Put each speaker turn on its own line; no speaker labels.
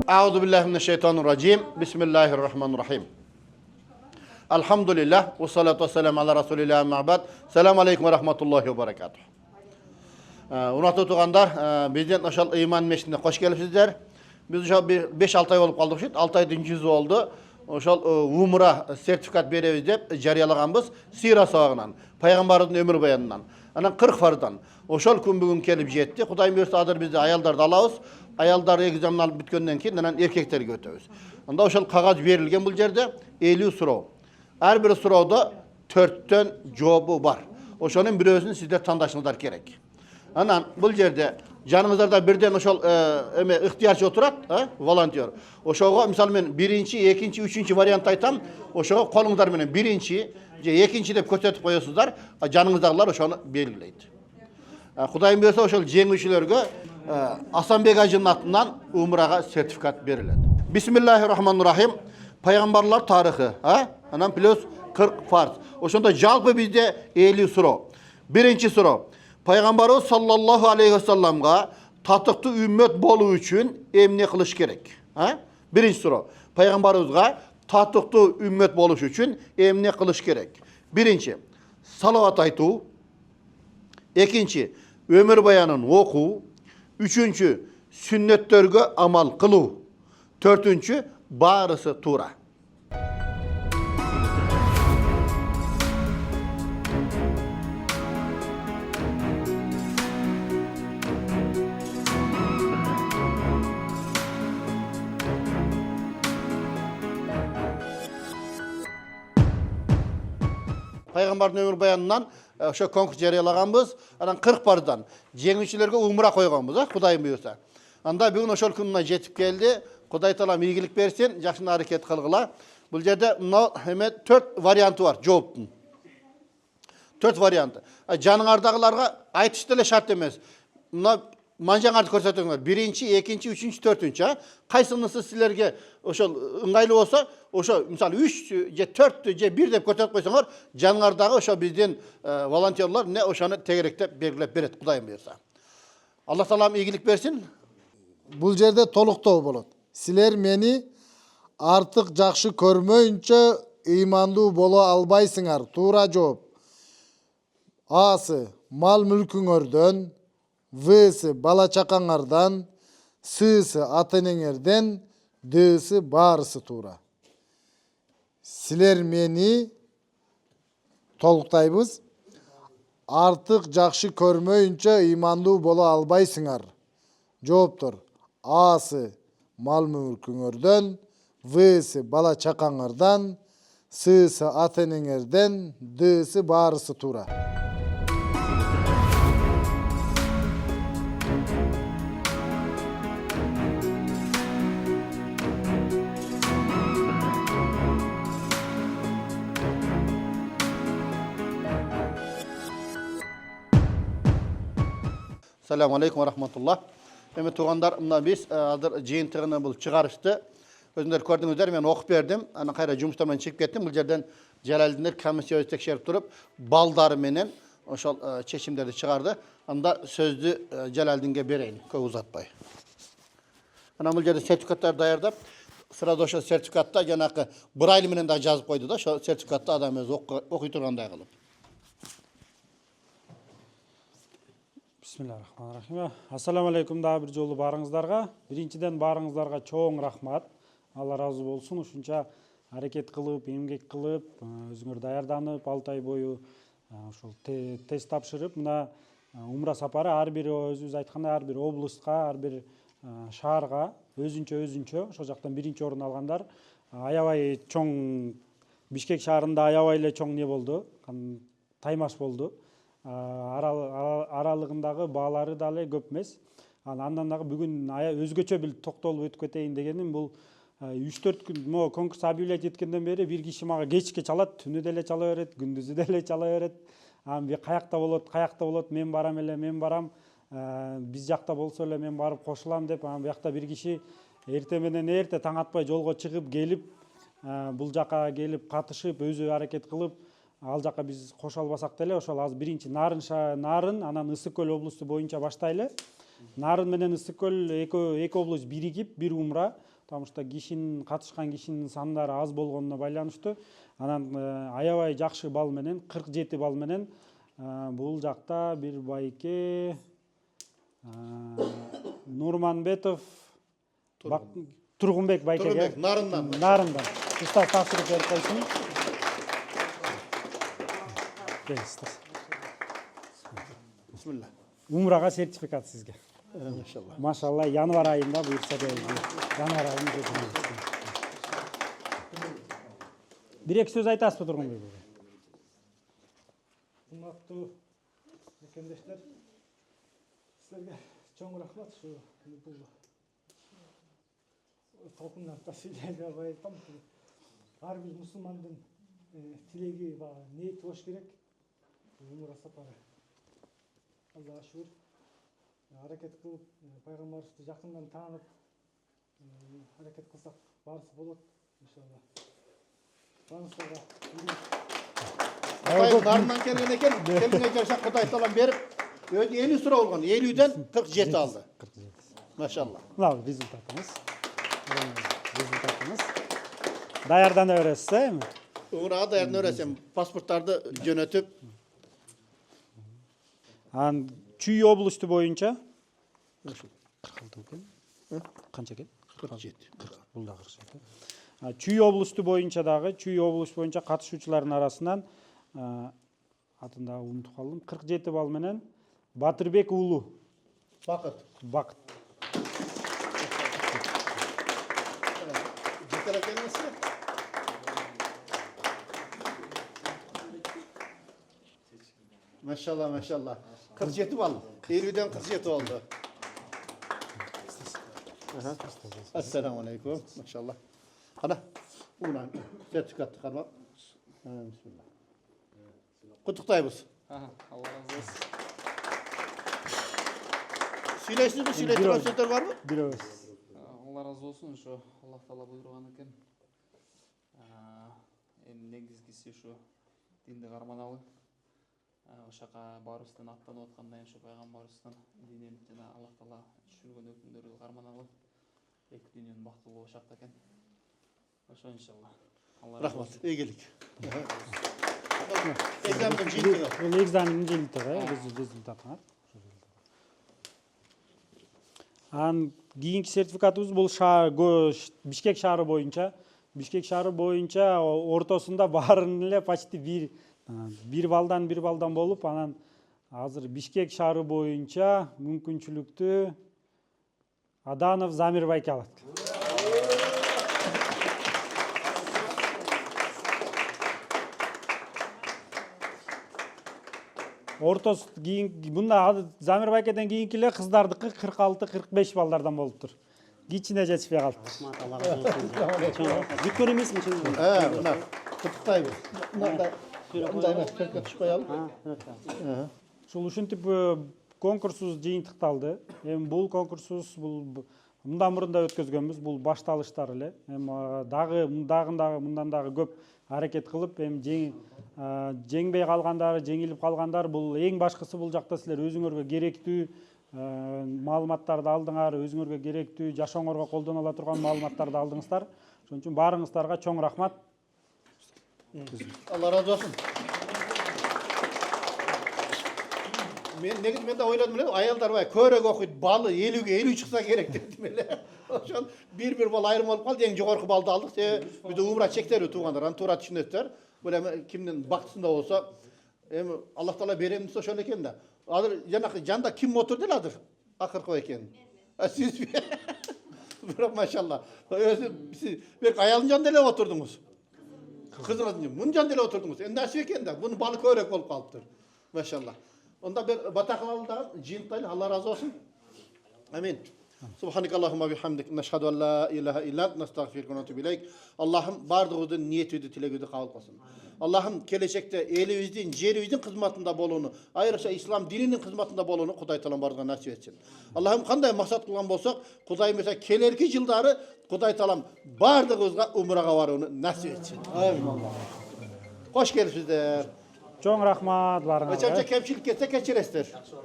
Euzu billahi mineşşeytanirracim. Bismillahirrahmanirrahim. Elhamdülillah ve salatu vesselam ala Resulillah ma'bad. Selamun aleyküm ve rahmetullahi ve berekatuh. Unaқты туғандар, бізден ошол ыйман мешітіне қош келіпсіздер. Біз ошол 5-6 ай болып қалдық. 6 айдың жүзі болды. Ошол умра сертификат беребиз деп жарыялаганбыз сыйра сабагынан, пайгамбардын өмүр баянынан. Анан 40 фардан. Ошол күн бүгүн келип жетти. Кудай буйрса азыр бизде аялдарды алабыз. Аялдар экзамен алып бүткөндөн кийин анан эркектерге өтөбүз. Анда ошол кагаз берилген бул жерде 50 суроо. Ар бир суроодо 4төн жообу бар. Ошонун бирөөсүн сиздер тандашыңыздар керек. Анан бул жерде жаныңыздарда бирден ошол ыктыярчы отурат, волонтер. Ошого мисалы мен биринчи, экинчи, үчүнчү вариант айтам. Ошого колуңдар менен биринчи же экинчи деп көрсөтүп коесуздар, жаныңыздагылар ошону белгилейт. Кудайым буйрса ошол жеңүүчүлөргө Асанбек ажынын атынан умрага сертификат берилет. Бисмиллахиррахманиррахим. Пайгамбарлар тарыхы, анан плюс 40 фарз. Ошондо жалпы бизде 50 суроо. Биринчи суроо. Пайгамбарыбыз саллаллаху алейхи ва салламга татыктуу үммөт болуу үчүн эмне кылыш керек? Биринчи суроо. Пайгамбарыбызга татыктуу үммөт болуш үчүн эмне кылыш керек? Биринчи, салават айтуу. Экинчи, өмүр баянын окуу. Үчүнчү, сүннөттөргө амал кылуу. Төртүнчү, баарысы туура. Пайгамбардын өмүр баянынан ошо конкурс жарыялаганбыз. Анан 40 пардан жеңүүчүлөргө умра койгонбуз, Кудайым буйрса. Анда бүгүн ошол күнүнө жетип келди. Кудай таалам ийгилик берсин, жакшы аракет кылгыла. Бул жерде мына 4 варианты бар жооптун. 4 варианты. Жаныңардагыларга айтыш деле шарт эмес. Мына манжаңарды көрсөтүңөр. Биринчи, экинчи, үчүнчү, төртүнчү. Кайсынысы силерге ошол ыңгайлуу болсо, ошо мисалы 3 же 4 же 1 деп көрсөтүп койсоңор, жаныңардагы ошо биздин волонтерлор не ошону тегеректеп белгилеп берет, Кудайым буйрса. Алла таалам ийгилик берсин.
Бул жерде толуктоо болот. Силер мени артык жакшы көрмөйүнчө ыймандуу боло албайсыңар. Туура жооп. Асы мал мүлкүңөрдөн, Всы бала чакаңардан, Сы ата энеңерден, Сы баарысы туура. Силер мени толуктайбыз. Артык жакшы көрмөйүнчө ыймандуу боло албайсыңар. Жооптор. Асы мал мүлкүңөрдөн, Всы бала чакаңардан, Сы ата энеңерден, Сы баарысы туура.
Assalamu alaikum wa rahmatullah. Эми туугандар, мына биз азыр жыйынтыгыны бул чыгарышты. Өзүңөр көрдүңүздөр, мен окуп бердим. Анан кайра жумуштан мен чыгып кеттим. Бул жерден Жалалдиндер комиссия текшерип туруп, балдары менен ошол чечимдерди чыгарды. Анда сөздү Жалалдинге берейин, көп узатпай. Анан бул жерде сертификаттар даярдап, сырада ошол сертификатта жанакы брайль менен да жазып койду да, ошол сертификатты адам өзү окуй тургандай кылып.
Бисмиллахиррахманиррахим. Ассаламу алейкум да бир жолу барыңыздарга. Биринчиден барыңыздарга чоң рахмат. Алла разы болсун. Ушунча аракет кылып, эмгек кылып, өзүңөр даярданып, 6 ай бою ошол тест тапшырып, мына умра сапары ар бир өзүбүз айткандай ар бир облустка, ар бир шаарга өзүнчө ошол жактан биринчи орун алгандар. Аябай чоң Бишкек шаарында аябай эле чоң не болду, таймаш болду. Аралыгындагы баалары дагы көп эмес. Андан дагы бүгүн өзгөчө бир токтолуп өтүп кетейин дегеним, бул 3-4 күн могу конкурс объявлять эткенден бери бир киши мага кечке чалат, түнү деле чала берет, күндүзү деле чала берет. Каякта болот, мен барам, биз жакта болсо эле мен барып кошулам деп, биякта бир киши эрте менен эрте таң атпай жолго чыгып келип, бул жака келип катышып, өзү аракет кылып, ал жака биз кошо албасак деле ошол азыр биринчи Нарын, анан Ысык көл облусту боюнча баштайлы. Нарын менен Ысык көл эки область биригип, бир умра потому что катышкан кишинин сандары аз болгонуна байланыштуу. Анан аябай жакшы балл менен 47 балл менен бул жакта бир байке Нурманбетов Тургунбек байкеге.
Тургунбек, Нарындан.
Нарындан. Устаз тапшырып берип койсун.
Bismillah.
Умрага сертификат сизге.
Maşallah.
Машалла, январь айында буюрса да январь айында. Бир эки сөз айтасызбы Тургунбек?
Урматтуу мекендештер, силерге чоң рахмат. Ушу бул толкундан тасыйларга айтам. Ар бир мусулмандын тилеги бар, ниети болуш керек. Умра сапары. Аллага шүгүр. Аракет кылып, пайгамбарыбызды жакындан таанып, аракет кылсак баарысы болот иншалла. Баарыңыздарга
Kutay Narın'dan kelgen eken, kendine gelsen Kutay Talan verip, öyle 50 sıra olgan, 50'den 47 aldı. Maşallah.
Мына результатыбыз. Даярдана бересиз, эми?
Uğrağa da yardım öğretsem, pasportlarda yönetip.
Анан Чүй облусу боюнча 46 экен. Канча экен?
47.
Бул да 47. Чүй облусу боюнча дагы, Чүй облусу боюнча катышуучулардын арасынан атын дагы унутуп калдым. 47 балл менен Батырбек уулу
Bakıt.
Бакыт.
Cidden gelmesi. Maşallah maşallah. 47 bal. 50'den 47 oldu. Esselamu aleyküm. Maşallah. Hadi. Ulan sertifikat çıkarma. Bismillah. Kutuktayız.
Allah razı olsun.
Söyleysiniz mi? Söyleysiniz sözler var mı?
Бирөөбүз.
Allah razı olsun. Şu Allah Teala buyurgan eкен. Эми негизгиси şu динди карманалы. Ошака барыбыздан аттанып атканда эми şu пайгамбарыбыздын динин жана Аллах Таала түшүргөн өкүмдөрү карманалы. Эки дүйнөнүн бактылуу ошакта экен. Ошо иншалла. Allah razı olsun.
Rahmat. İyilik. Egzamdan жиынтыгы.
Бул экзамендин жыйынтыгы, результаты. Анан кийинки сертификатыбыз бул Бишкек шаары боюнча. Бишкек шаары боюнча ортосунда баарын эле почти бир балдан болуп, анан азыр Бишкек шаары боюнча мүмкүнчүлүктү Аданов Замир байке алат. Ортос мында Замир байкеден кийинкилер кыздардыкы 46-45 балдардан болуптур. Кичине жетишпей калыптыр.
Бүткөн эмесми чын?
Mına kutuktayız. Mında emas, sertifikat түшүп коелу.
Ушул ушинтип конкурсубуз жыйынтыкталды. Эми бул конкурсубуз мындан мурун да өткөзгөнбүз. Бул башталыштар эле. Эми мындан дагы көп аракет кылып, эми жеңбей калгандар, жеңилип калгандар, бул эң башкысы бул жакта силер өзүңөргө керектүү маалыматтарды алдыңар, өзүңөргө керектүү жашооңорго колдоно ала турган маалыматтарды алдыңыздар. Ошон үчүн баарыңыздарга чоң рахмат.
Allah razı olsun. Men de oyladım ele, ayalдар var, körök okuyup balı 50'ge 50 çıksa gerek dedim ele. Oşon bir bal ayrım olup kaldı, en jogorku balды aldık. Bir de umra çekter tuğanlar, anturat düşünetler. Böyle kimden baktısında olsa, Allah Teala berem dese şöyle eken de. Adır janda kim motor değil adır. Akırkı eken. Siz bırak maşallah. Siz belki ayalın janda ele oturdunuz. Kızınız bunun janda ele oturdunuz. Nasıl eken de bunun balı körök olup kalıptır. Maşallah. Onda bir bataklılardan cintaylı Allah razı olsun. Amin. Subhanakallahumma bihamdik neşhadu en la ilahe illa ent nestağfiruke ve netûbü ileyk. Allah'ım bardığıdın niyetüdü tilegüdü kabul kılsın. Allah'ım gelecekte elimizdin, jerimizin hizmetinde bolunu, ayrıca İslam dininin hizmetinde bolunu Kuday Taala barıga nasip etsin. Allah'ım kanday maksat kılgan bolsak, Kuday mesela kelerki yılları Kuday Taala bardığımızga umraga barını nasip etsin. Amin. Hoş geldiniz.
Чоң рахмат баарыңарга.
Açamca kemçilik ketse keçiresler.